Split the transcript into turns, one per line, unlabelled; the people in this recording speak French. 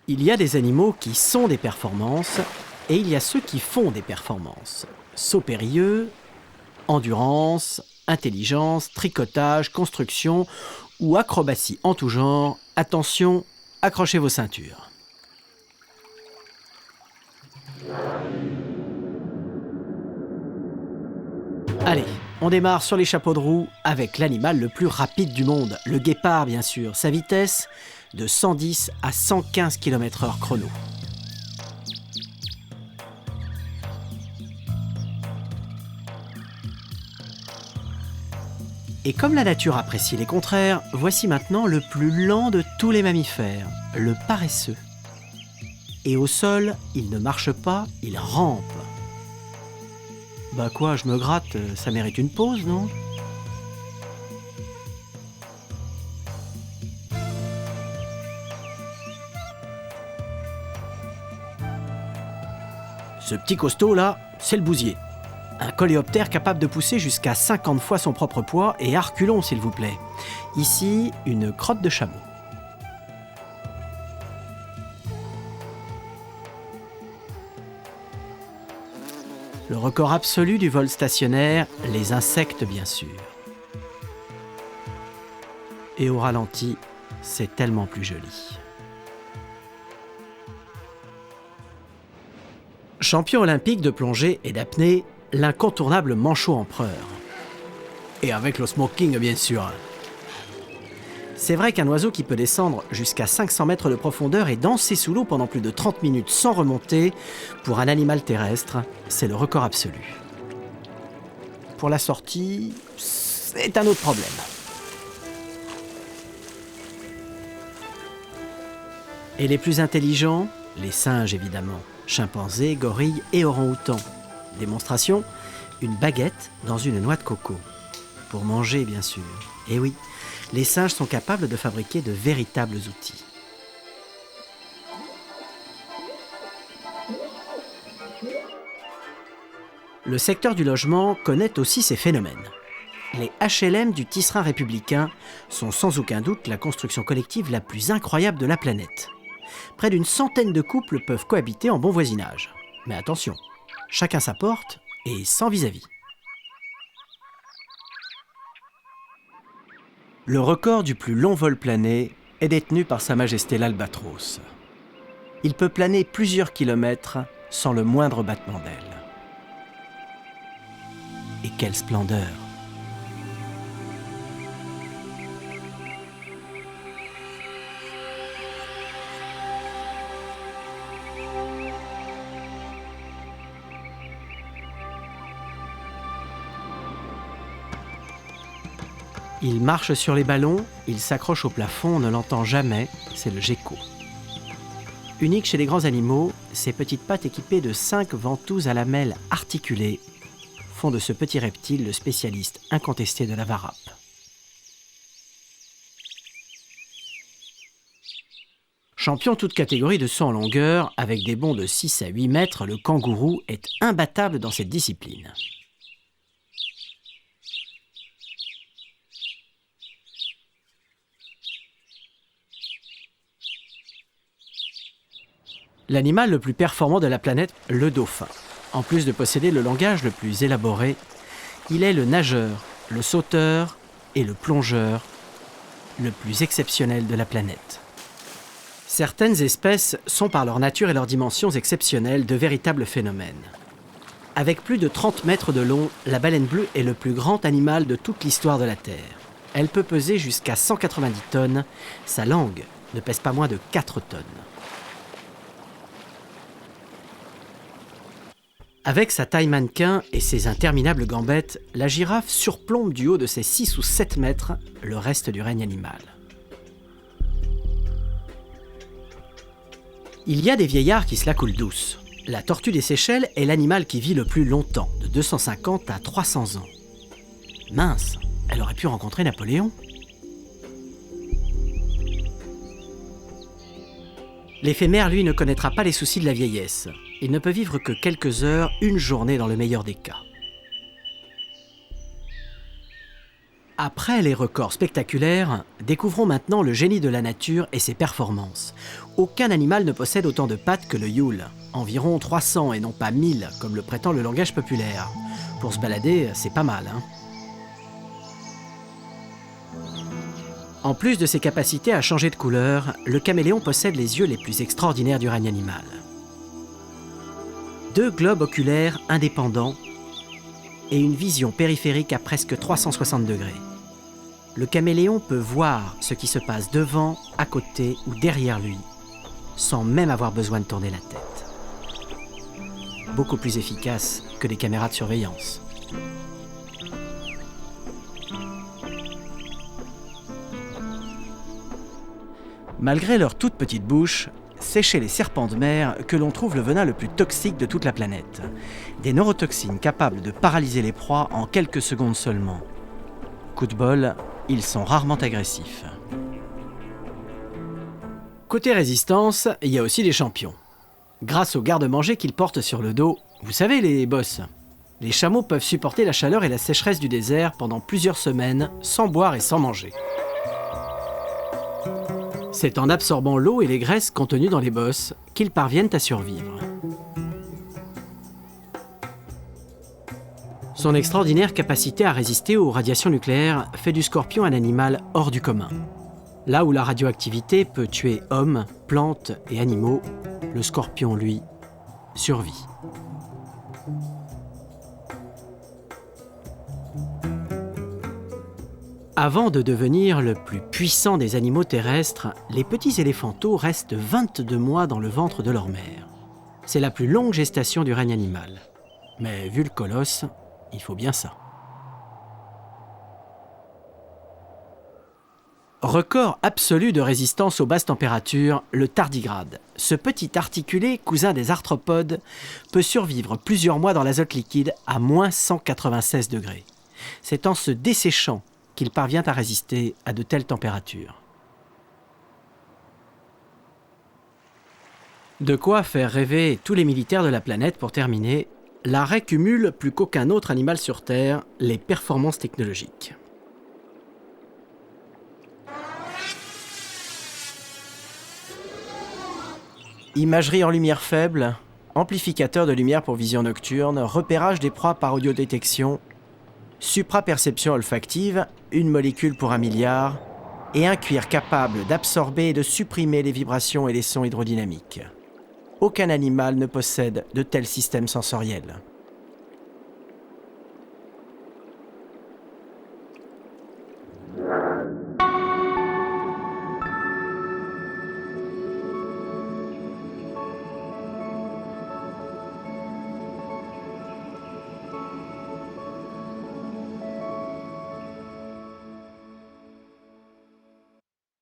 Il y a des animaux qui sont des performances et il y a ceux qui font des performances. Saut périlleux, endurance, intelligence, tricotage, construction ou acrobatie en tout genre. Attention, accrochez vos ceintures. Allez, on démarre sur les chapeaux de roue avec l'animal le plus rapide du monde, le guépard bien sûr. Sa vitesse de 110 à 115 km/h chrono. Et comme la nature apprécie les contraires, voici maintenant le plus lent de tous les mammifères, le paresseux. Et au sol, il ne marche pas, il rampe. Bah quoi, je me gratte, ça mérite une pause, non ? Ce petit costaud là, c'est le bousier. Un coléoptère capable de pousser jusqu'à 50 fois son propre poids et à reculons s'il vous plaît. Ici, une crotte de chameau. Le record absolu du vol stationnaire, les insectes bien sûr. Et au ralenti, c'est tellement plus joli. Champion olympique de plongée et d'apnée, l'incontournable manchot empereur. Et avec le smoking bien sûr. C'est vrai qu'un oiseau qui peut descendre jusqu'à 500 mètres de profondeur et danser sous l'eau pendant plus de 30 minutes sans remonter, pour un animal terrestre, c'est le record absolu. Pour la sortie, c'est un autre problème. Et les plus intelligents, les singes évidemment, chimpanzés, gorilles et orang-outans. Démonstration, une baguette dans une noix de coco. Pour manger bien sûr. Et oui, les singes sont capables de fabriquer de véritables outils. Le secteur du logement connaît aussi ces phénomènes. Les HLM du tisserand républicain sont sans aucun doute la construction collective la plus incroyable de la planète. Près d'une centaine de couples peuvent cohabiter en bon voisinage. Mais attention, chacun sa porte et sans vis-à-vis. Le record du plus long vol plané est détenu par Sa Majesté l'Albatros. Il peut planer plusieurs kilomètres sans le moindre battement d'aile. Et quelle splendeur! Il marche sur les ballons, il s'accroche au plafond, on ne l'entend jamais, c'est le gecko. Unique chez les grands animaux, ses petites pattes équipées de 5 ventouses à lamelles articulées font de ce petit reptile le spécialiste incontesté de la varap. Champion toute catégorie de saut en longueur, avec des bonds de 6 à 8 mètres, le kangourou est imbattable dans cette discipline. L'animal le plus performant de la planète, le dauphin. En plus de posséder le langage le plus élaboré, il est le nageur, le sauteur et le plongeur le plus exceptionnel de la planète. Certaines espèces sont par leur nature et leurs dimensions exceptionnelles de véritables phénomènes. Avec plus de 30 mètres de long, la baleine bleue est le plus grand animal de toute l'histoire de la Terre. Elle peut peser jusqu'à 190 tonnes, sa langue ne pèse pas moins de 4 tonnes. Avec sa taille mannequin et ses interminables gambettes, la girafe surplombe du haut de ses 6 ou 7 mètres le reste du règne animal. Il y a des vieillards qui se la coulent douce. La tortue des Seychelles est l'animal qui vit le plus longtemps, de 250 à 300 ans. Mince, elle aurait pu rencontrer Napoléon. L'éphémère, lui, ne connaîtra pas les soucis de la vieillesse. Il ne peut vivre que quelques heures, une journée dans le meilleur des cas. Après les records spectaculaires, découvrons maintenant le génie de la nature et ses performances. Aucun animal ne possède autant de pattes que le youle, environ 300 et non pas 1000 comme le prétend le langage populaire. Pour se balader, c'est pas mal, hein. En plus de ses capacités à changer de couleur, le caméléon possède les yeux les plus extraordinaires du règne animal. 2 globes oculaires indépendants et une vision périphérique à presque 360 degrés. Le caméléon peut voir ce qui se passe devant, à côté ou derrière lui, sans même avoir besoin de tourner la tête. Beaucoup plus efficace que les caméras de surveillance. Malgré leur toute petite bouche, c'est chez les serpents de mer que l'on trouve le venin le plus toxique de toute la planète. Des neurotoxines capables de paralyser les proies en quelques secondes seulement. Coup de bol, ils sont rarement agressifs. Côté résistance, il y a aussi des champions. Grâce aux garde-manger qu'ils portent sur le dos, vous savez les bosses, les chameaux peuvent supporter la chaleur et la sécheresse du désert pendant plusieurs semaines sans boire et sans manger. C'est en absorbant l'eau et les graisses contenues dans les bosses qu'ils parviennent à survivre. Son extraordinaire capacité à résister aux radiations nucléaires fait du scorpion un animal hors du commun. Là où la radioactivité peut tuer hommes, plantes et animaux, le scorpion, lui, survit. Avant de devenir le plus puissant des animaux terrestres, les petits éléphanteaux restent 22 mois dans le ventre de leur mère. C'est la plus longue gestation du règne animal. Mais vu le colosse, il faut bien ça. Record absolu de résistance aux basses températures, le tardigrade. Ce petit articulé, cousin des arthropodes, peut survivre plusieurs mois dans l'azote liquide à moins 196 degrés. C'est en se desséchant qu'il parvient à résister à de telles températures. De quoi faire rêver tous les militaires de la planète pour terminer. L'arrêt cumule plus qu'aucun autre animal sur Terre les performances technologiques. Imagerie en lumière faible, amplificateur de lumière pour vision nocturne, repérage des proies par audiodétection, supraperception olfactive, une molécule pour 1 milliard, et un cuir capable d'absorber et de supprimer les vibrations et les sons hydrodynamiques. Aucun animal ne possède de tels systèmes sensoriels.